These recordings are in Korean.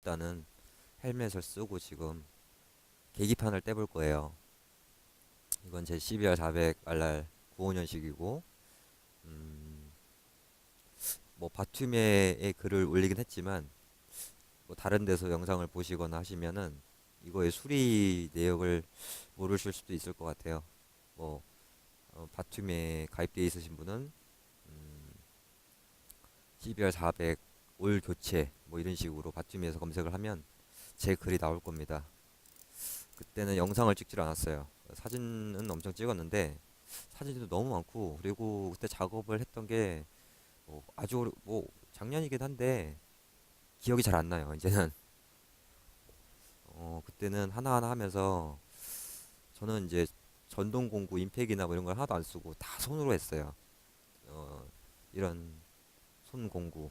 일단은 헬멧을 쓰고 지금 계기판을 떼볼 거예요. 이건 제 CBR 400 RR 95년식이고, 뭐 바툼의 글을 올리긴 했지만, 뭐 다른 데서 영상을 보시거나 하시면은 이거의 수리 내역을 모르실 수도 있을 것 같아요. 뭐 바툼에 가입되어 있으신 분은 CBR 400 올 교체 뭐 이런 식으로 바툼에서 검색을 하면 제 글이 나올 겁니다. 그때는 영상을 찍질 않았어요. 사진은 엄청 찍었는데 사진도 너무 많고, 그리고 그때 작업을 했던 게 아주 뭐 작년이긴 한데 기억이 잘 안 나요. 이제는 그때는 하나하나 하면서 저는 이제 전동 공구 임팩이나 뭐 이런 걸 하나도 안 쓰고 다 손으로 했어요. 어, 이런 손 공구.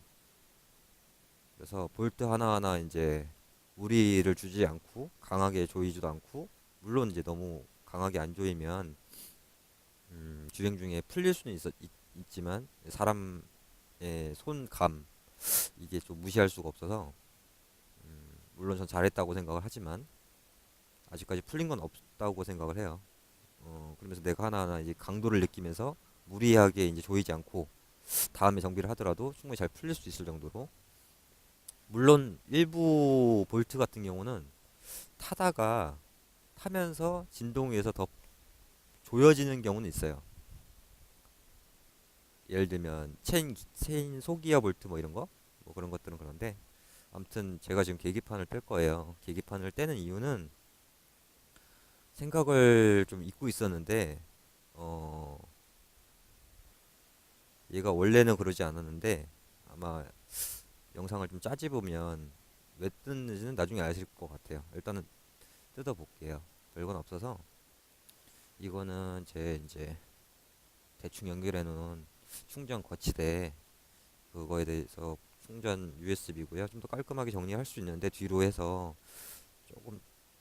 그래서 볼트 하나하나 이제 무리를 주지 않고 강하게 조이지도 않고, 물론 이제 너무 강하게 안 조이면 주행 중에 풀릴 수는 있지만 사람의 손감 이게 좀 무시할 수가 없어서, 물론 전 잘했다고 생각을 하지만 아직까지 풀린 건 없다고 생각을 해요. 그러면서 내가 하나하나 이제 강도를 느끼면서 무리하게 이제 조이지 않고 다음에 정비를 하더라도 충분히 잘 풀릴 수 있을 정도로. 물론 일부 볼트 같은 경우는 타다가 타면서 진동에 의해서 더 조여지는 경우는 있어요. 예를 들면 체인 소기어 볼트 뭐 이런 거, 뭐 그런 것들은 그런데, 아무튼 제가 지금 계기판을 뺄 거예요. 계기판을 떼는 이유는 생각을 좀 잊고 있었는데, 어 얘가 원래는 그러지 않았는데 아마 영상을 좀 짜집으면 왜 뜯는지는 나중에 아실 것 같아요. 일단은 뜯어볼게요. 별건 없어서. 이거는 제 이제 대충 연결해 놓은 충전 거치대, 그거에 대해서 충전 USB고요. 좀 더 깔끔하게 정리할 수 있는데 뒤로 해서 조금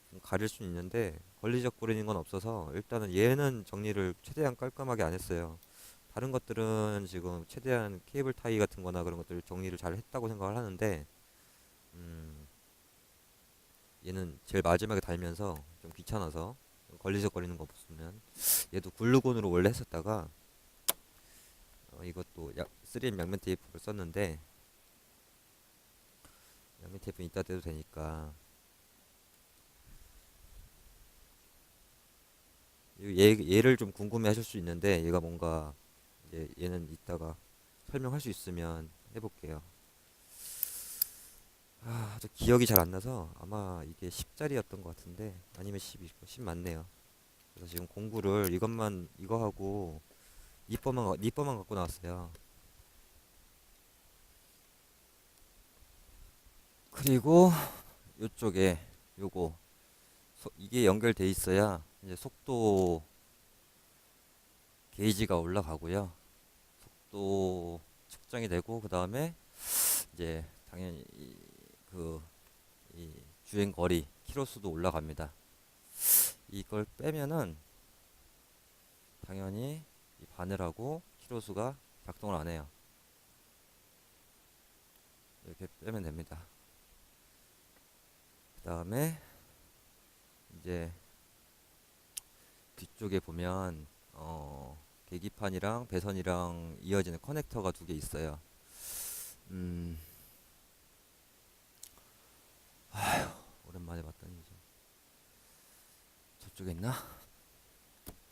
좀 가릴 수 있는데 걸리적거리는 건 없어서 일단은 얘는 정리를 최대한 깔끔하게 안 했어요. 다른 것들은 지금 최대한 케이블 타이 같은 거나 그런 것들 정리를 잘 했다고 생각을 하는데, 음, 얘는 제일 마지막에 달면서 좀 귀찮아서 좀 걸리적거리는 거 없으면, 얘도 글루건으로 원래 했었다가 이것도 3M 양면 테이프를 썼는데 양면 테이프는 이따 떼도 되니까 얘를 좀 궁금해 하실 수 있는데, 얘가 뭔가 얘는 이따가 설명할 수 있으면 해볼게요. 저 기억이 잘 안 나서 아마 이게 10짜리였던 것 같은데 아니면 10 맞네요. 그래서 지금 공구를 이것만 이거 하고 니퍼만 갖고 나왔어요. 그리고 요쪽에 요거 이게 연결돼 있어야 이제 속도 게이지가 올라가고요. 속도 측정이 되고, 그 다음에 이제 당연히 그 이 주행 거리 키로수도 올라갑니다. 이걸 빼면은 당연히 이 바늘하고 키로수가 작동을 안 해요. 이렇게 빼면 됩니다. 그 다음에 이제 뒤쪽에 보면 계기판이랑 배선이랑 이어지는 커넥터가 두 개 있어요. 음, 오랜만에 봤더니 저쪽에 있나?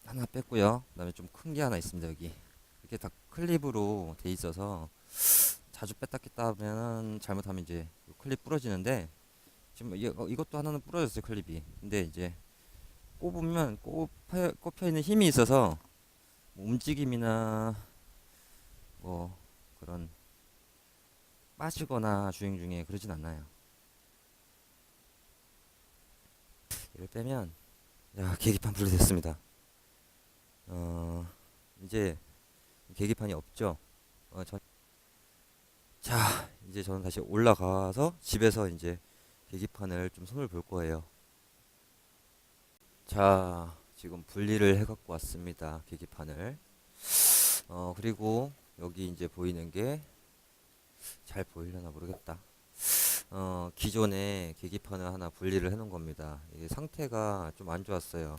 하나 뺐고요. 그다음에 좀 큰 게 하나 있습니다. 여기 이렇게 다 클립으로 돼 있어서 자주 뺐다 꼈다 하면 잘못하면 이제 클립 부러지는데, 지금 이것도 하나는 부러졌어요, 클립이. 근데 이제 꼽으면 꼽혀 있는 힘이 있어서 뭐 움직임이나 뭐 그런 빠지거나 주행 중에 그러진 않아요. 이를 빼면, 야, 계기판 분리됐습니다. 어, 이제 계기판이 없죠. 어, 저, 자, 이제 저는 다시 올라가서 집에서 이제 계기판을 좀 손을 볼 거예요. 자, 지금 분리를 해갖고 왔습니다. 계기판을. 그리고 여기 이제 보이는 게 잘 보이려나 모르겠다. 기존에 계기판을 하나 분리를 해 놓은 겁니다. 이게 상태가 좀 안 좋았어요.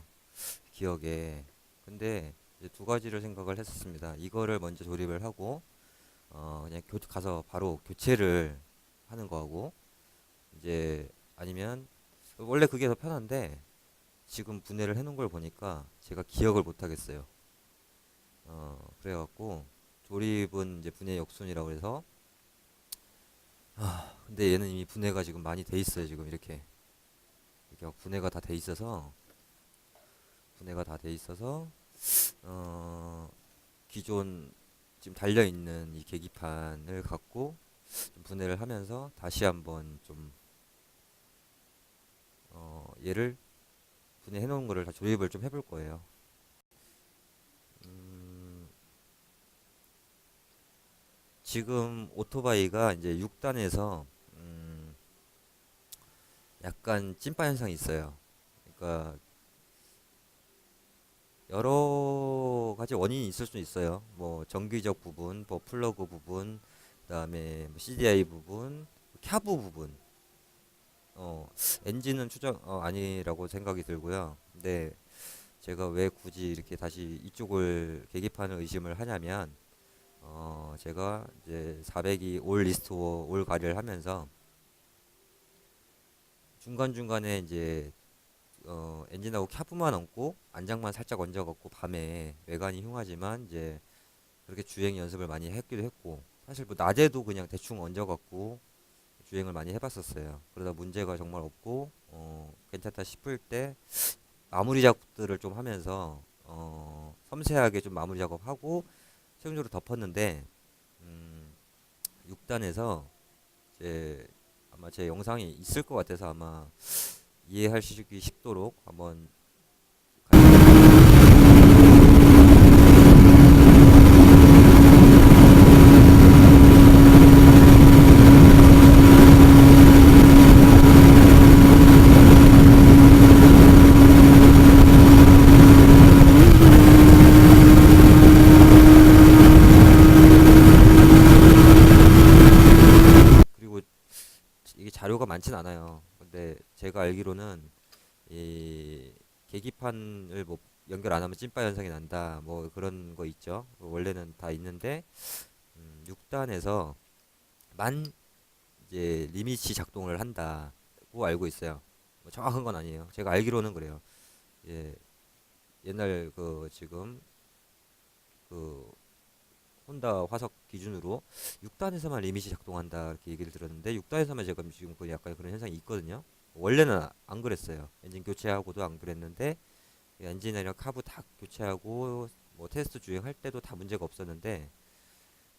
기억에. 근데 이제 두 가지를 생각을 했었습니다. 이거를 먼저 조립을 하고, 그냥 가서 바로 교체를 하는 거하고, 이제 아니면, 원래 그게 더 편한데, 지금 분해를 해 놓은 걸 보니까 제가 기억을 못 하겠어요. 그래갖고, 조립은 이제 분해 역순이라고 해서, 근데 얘는 이미 분해가 지금 많이 돼 있어요. 지금 이렇게 막 분해가 다 돼 있어서, 분해가 다 돼 있어서, 어, 기존 지금 달려 있는 이 계기판을 갖고 좀 분해를 하면서 다시 한번 좀 얘를 분해해 놓은 거를 다 조립을 좀 해볼 거예요. 음, 지금 오토바이가 이제 6단에서 약간 찐빠 현상이 있어요. 그러니까 여러 가지 원인이 있을 수 있어요. 뭐 정기적 부분, 뭐 플러그 부분, 그다음에 뭐 CDI 부분, 캬브 부분. 어, 엔진은 추정 아니라고 생각이 들고요. 근데 제가 왜 굳이 이렇게 다시 이쪽을 계기판을 의심을 하냐면 제가 이제 400이 올 리스토어 올 가리를 하면서 중간중간에 이제 엔진하고 캬브만 얹고 안장만 살짝 얹어갖고 밤에 외관이 흉하지만 이제 그렇게 주행 연습을 많이 했기도 했고 사실 뭐 낮에도 그냥 대충 얹어갖고 주행을 많이 해봤었어요. 그러다 문제가 정말 없고 괜찮다 싶을 때 마무리 작업들을 좀 하면서 섬세하게 좀 마무리 작업하고 최종적으로 덮었는데 6단에서 제 아마 제 영상이 있을 것 같아서 아마 이해하시기 쉽도록 한번 그리고 이게 자료가 많진 않아요. 근데 제가 알기로는 이 계기판을 뭐 연결 안 하면 찐빠 현상이 난다. 뭐 그런 거 있죠. 원래는 다 있는데 6단에서 만 이제 리밋이 작동을 한다고 알고 있어요. 뭐 정확한 건 아니에요. 제가 알기로는 그래요. 예, 옛날 그 지금 그 혼다 화석 기준으로 6단에서만 리밋이 작동한다 이렇게 얘기를 들었는데 6단에서만 제가 지금 그 약간 그런 현상이 있거든요. 원래는 안 그랬어요. 엔진 교체하고도 안 그랬는데 엔진이랑 카브 다 교체하고 뭐 테스트 주행할 때도 다 문제가 없었는데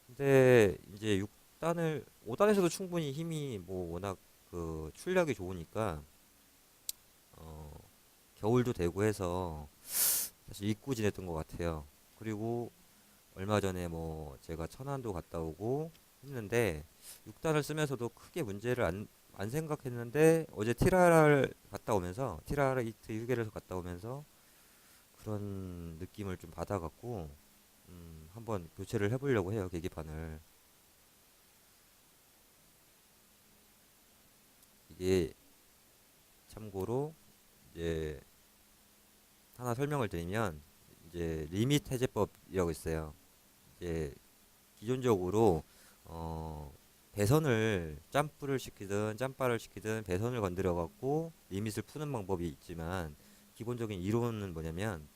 근데 이제 6단을 5단에서도 충분히 힘이 뭐 워낙 그 출력이 좋으니까 어 겨울도 되고 해서 사실 잊고 지냈던 것 같아요. 그리고 얼마 전에 뭐 제가 천안도 갔다 오고 했는데 6단을 쓰면서도 크게 문제를 안 생각했는데 어제 티라를 갔다 오면서 티라라 이트 휴게를 갔다 오면서 그런 느낌을 좀 받아갖고 한번 교체를 해보려고 해요 계기판을. 이게 참고로 이제 하나 설명을 드리면 이제 리밋 해제법이라고 있어요. 이제 기존적으로 어 배선을 점프를 시키든 짬바를 시키든 배선을 건드려 갖고 리밋을 푸는 방법이 있지만 기본적인 이론은 뭐냐면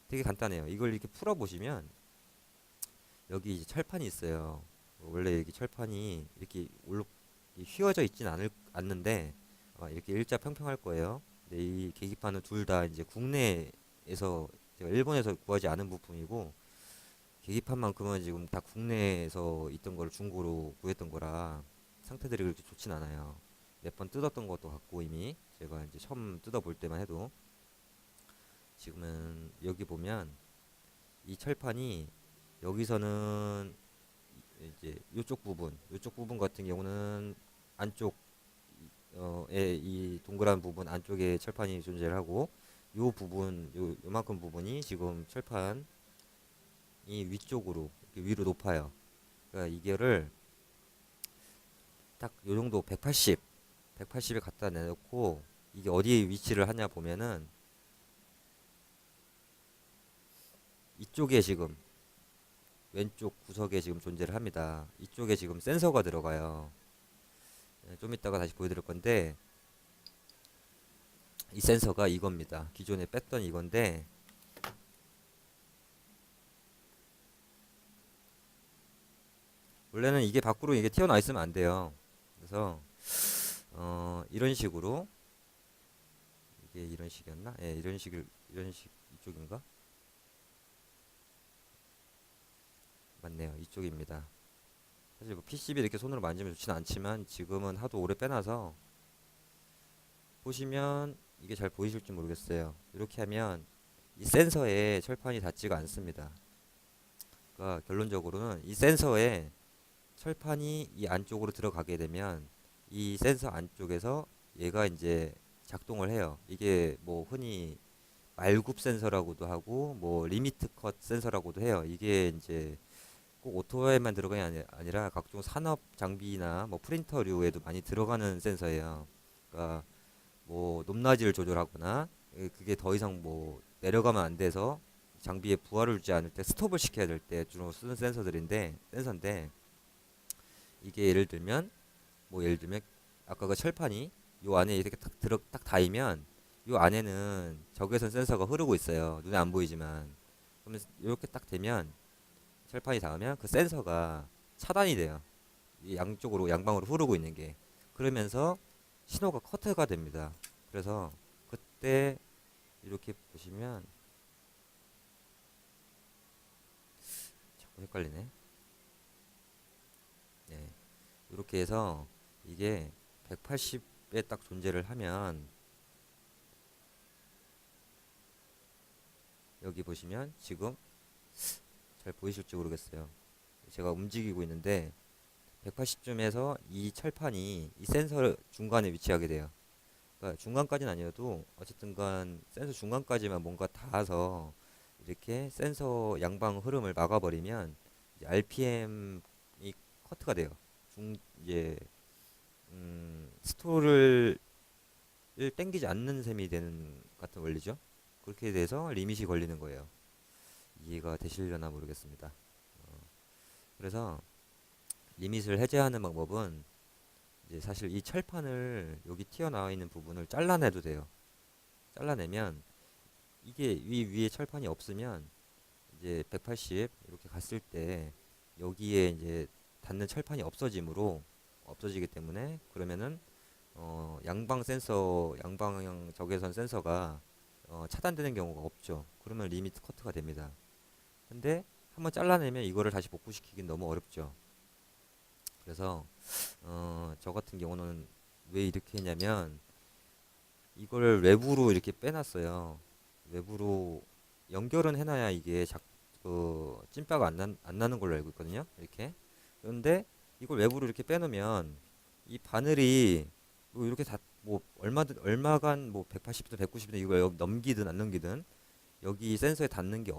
되게 간단해요. 이걸 이렇게 풀어 보시면 여기 이제 철판이 있어요. 원래 여기 철판이 이렇게 휘어져 있진 않는데 아마 이렇게 일자 평평할 거예요. 근데 이 계기판은 둘 다 이제 국내에서 제가 일본에서 구하지 않은 부품이고 계기판만큼은 지금 다 국내에서 있던 걸 중고로 구했던 거라 상태들이 그렇게 좋진 않아요. 몇 번 뜯었던 것도 같고 이미 제가 이제 처음 뜯어볼 때만 해도 지금은 여기 보면 이 철판이 여기서는 이제 요쪽 부분 같은 경우는 안쪽 이 동그란 부분 안쪽에 철판이 존재를 하고 요 부분 요만큼 부분이 지금 철판이 위쪽으로 이렇게 위로 높아요. 그러니까 이거를 딱 요 정도 180에 갖다 내놓고 이게 어디에 위치를 하냐 보면은 이쪽에 지금 왼쪽 구석에 지금 존재를 합니다. 이쪽에 지금 센서가 들어가요. 좀 이따가 다시 보여드릴 건데 이 센서가 이겁니다. 기존에 뺐던 이건데 원래는 이게 밖으로 이게 튀어나와 있으면 안 돼요. 그래서 이런 식으로 이게 이런 식이었나? 예, 이런 식 이쪽인가? 맞네요. 이쪽입니다. 사실 뭐 PCB 이렇게 손으로 만지면 좋지는 않지만 지금은 하도 오래 빼놔서 보시면 이게 잘 보이실지 모르겠어요. 이렇게 하면 이 센서에 철판이 닿지가 않습니다. 그러니까 결론적으로는 이 센서에 철판이 이 안쪽으로 들어가게 되면 이 센서 안쪽에서 얘가 이제 작동을 해요. 이게 뭐 흔히 말굽 센서라고도 하고 뭐 리미트 컷 센서라고도 해요. 이게 이제 꼭 오토바이에만 들어가는 게 아니라 각종 산업 장비나 뭐 프린터류에도 많이 들어가는 센서예요. 그러니까 뭐 높낮이를 조절하거나 그게 더 이상 뭐 내려가면 안 돼서 장비에 부하를 주지 않을 때 스톱을 시켜야 될 때 주로 쓰는 센서인데 이게 예를 들면 아까 그 철판이 요 안에 이렇게 딱 닿으면 요 안에는 적외선 센서가 흐르고 있어요. 눈에 안 보이지만 그러면 이렇게 딱 되면 철판이 닿으면 그 센서가 차단이 돼요. 이 양쪽으로 양방으로 흐르고 있는 게 그러면서 신호가 커트가 됩니다. 그래서 그때 이렇게 보시면 자꾸 헷갈리네. 네. 이렇게 해서 이게 180에 딱 존재를 하면 여기 보시면 지금 잘 보이실지 모르겠어요. 제가 움직이고 있는데 180쯤에서 이 철판이 이 센서 중간에 위치하게 돼요. 그러니까 중간까지는 아니어도 어쨌든 간 센서 중간까지만 뭔가 닿아서 이렇게 센서 양방 흐름을 막아버리면 이제 RPM이 커트가 돼요. 중 이제 스토를 땡기지 않는 셈이 되는 같은 원리죠. 그렇게 돼서 리밋이 걸리는 거예요. 이해가 되시려나 모르겠습니다. 그래서 리밋을 해제하는 방법은 이제 사실 이 철판을 여기 튀어나와 있는 부분을 잘라내도 돼요. 잘라내면 이게 위에 철판이 없으면 이제 180 이렇게 갔을 때 여기에 이제 닿는 철판이 없어지기 때문에 그러면은 양방향 적외선 센서가 차단되는 경우가 없죠. 그러면 리미트 커트가 됩니다. 근데 한번 잘라내면 이거를 다시 복구시키긴 너무 어렵죠. 그래서 저 같은 경우는 왜 이렇게 했냐면 이걸 외부로 이렇게 빼놨어요. 외부로 연결은 해놔야 이게 찐빠가 안 나는 걸로 알고 있거든요. 이렇게. 그런데 이걸 외부로 이렇게 빼놓으면 이 바늘이 뭐 이렇게 다 뭐 얼마간 뭐 180이든 190이든 이걸 여기 넘기든 안 넘기든 여기 센서에 닿는 게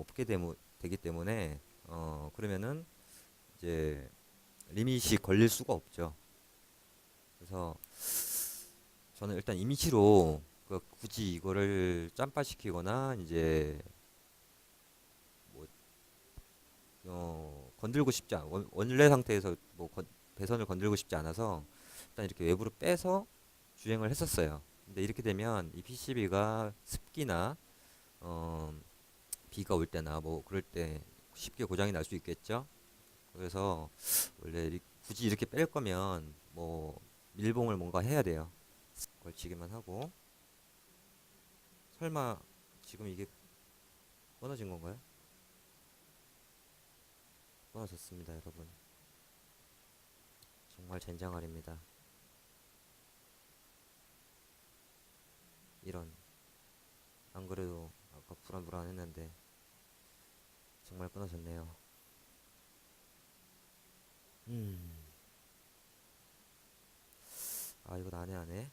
되기 때문에 그러면은 이제 리밋이 걸릴 수가 없죠. 그래서 저는 일단 이미지로 굳이 이거를 짬바시키거나 이제 뭐 건들고 싶지 않 원래 상태에서 뭐 배선을 건들고 싶지 않아서 일단 이렇게 외부로 빼서 주행을 했었어요. 근데 이렇게 되면 이 PCB가 습기나 어, 비가 올 때나 뭐 그럴 때 쉽게 고장이 날 수 있겠죠. 그래서 원래 굳이 이렇게 뺄 거면 뭐 밀봉을 뭔가 해야 돼요. 걸치기만 하고 설마 지금 이게 끊어진 건가요? 끊어졌습니다, 여러분. 정말 젠장할입니다. 이런 안 그래도 아까 불안불안했는데 정말 끊어졌네요. 음, 이거 난해하네.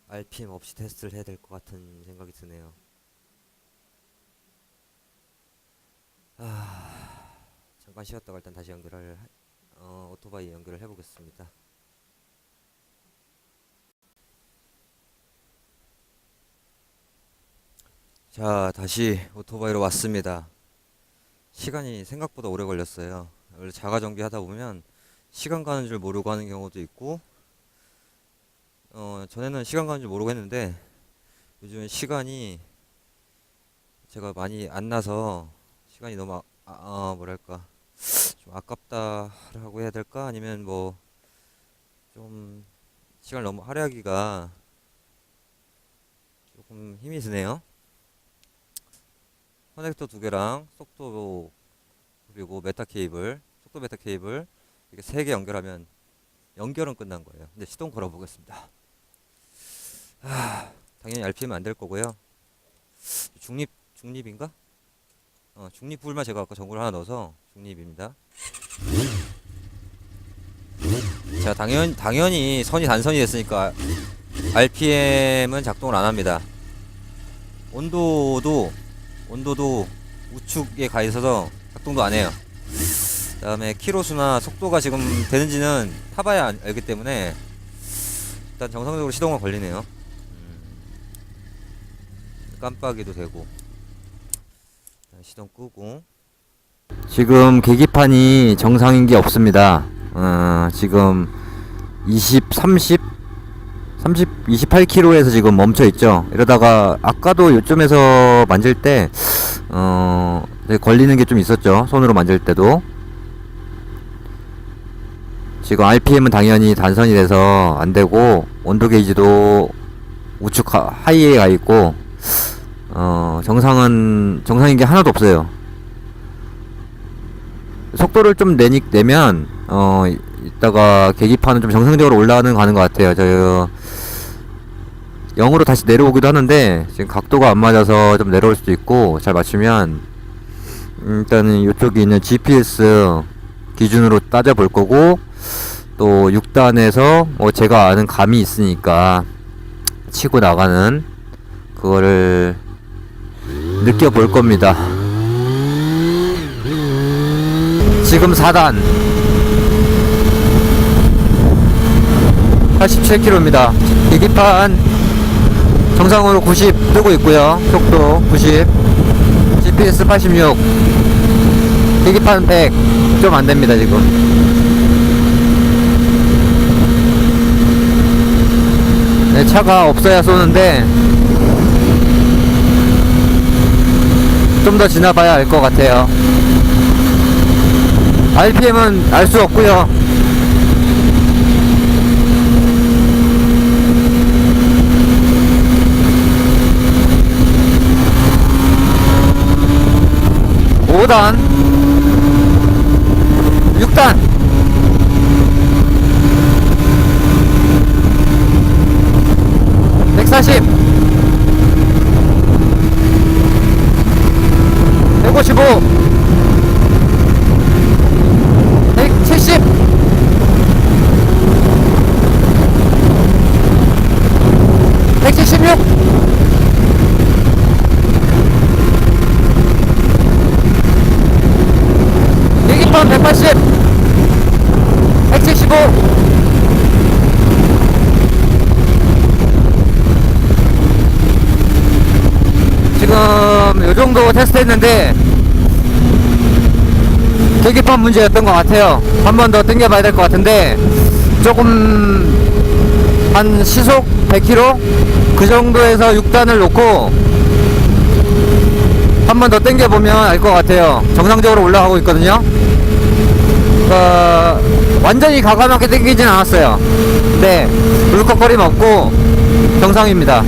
RPM 없이 테스트를 해야 될 것 같은 생각이 드네요. 아, 잠깐 쉬었다가 일단 다시 오토바이 연결을 해보겠습니다. 자, 다시 오토바이로 왔습니다. 시간이 생각보다 오래 걸렸어요. 원래 자가 정비하다 보면 시간 가는 줄 모르고 하는 경우도 있고, 전에는 시간 가는 줄 모르고 했는데 요즘은 시간이 제가 많이 안 나서 시간이 너무 뭐랄까 좀 아깝다라고 해야 될까? 아니면 뭐 좀 시간을 너무 할애하기가 조금 힘이 드네요. 커넥터 두 개랑 속도 그리고 메타 케이블, 속도 메타 케이블 이렇게 세 개 연결하면 연결은 끝난 거예요. 근데 시동 걸어 보겠습니다. 당연히 RPM 안 될 거고요. 중립인가? 중립 불만 제가 아까 전구를 하나 넣어서 중립입니다. 자, 당연히 선이 단선이 됐으니까 RPM은 작동을 안 합니다. 온도도 우측에 가 있어서 작동도 안 해요. 그 다음에 키로수나 속도가 지금 되는지는 타봐야 알기 때문에 일단 정상적으로 시동은 걸리네요. 깜빡이도 되고. 시동 끄고. 지금 계기판이 정상인 게 없습니다. 지금 28km에서 지금 멈춰 있죠. 이러다가 아까도 요쯤에서 만질 때 걸리는 게 좀 있었죠. 손으로 만질 때도. 지금 RPM은 당연히 단선이 돼서 안 되고, 온도 게이지도 우측 하이에 가 있고, 정상인 게 하나도 없어요. 속도를 좀 내면 이따가 계기판은 좀 정상적으로 올라가는 가는 것 같아요. 저 0으로 다시 내려오기도 하는데 지금 각도가 안 맞아서 좀 내려올 수도 있고, 잘 맞추면 일단은 이쪽에 있는 GPS 기준으로 따져 볼 거고, 또 6단에서 제가 아는 감이 있으니까 치고 나가는 그거를 느껴볼 겁니다. 지금 4단 87km입니다. 계기판 정상으로 90 뜨고 있고요. 속도 90, GPS 86, 계기판 100 좀 안됩니다. 지금 네, 차가 없어야 쏘는데 좀 더 지나봐야 알 것 같아요. RPM은 알 수 없고요. (5단) (6단) (140) (155) 170 176 계기판 180 175 지금 요정도 테스트 했는데 계기판 문제였던 것 같아요. 한 번 더 당겨봐야 될 것 같은데, 조금 한 시속 100km 그 정도에서 6단을 놓고 한 번 더 당겨보면 알 것 같아요. 정상적으로 올라가고 있거든요. 완전히 과감하게 당기진 않았어요. 네, 울컥거림 없고 정상입니다.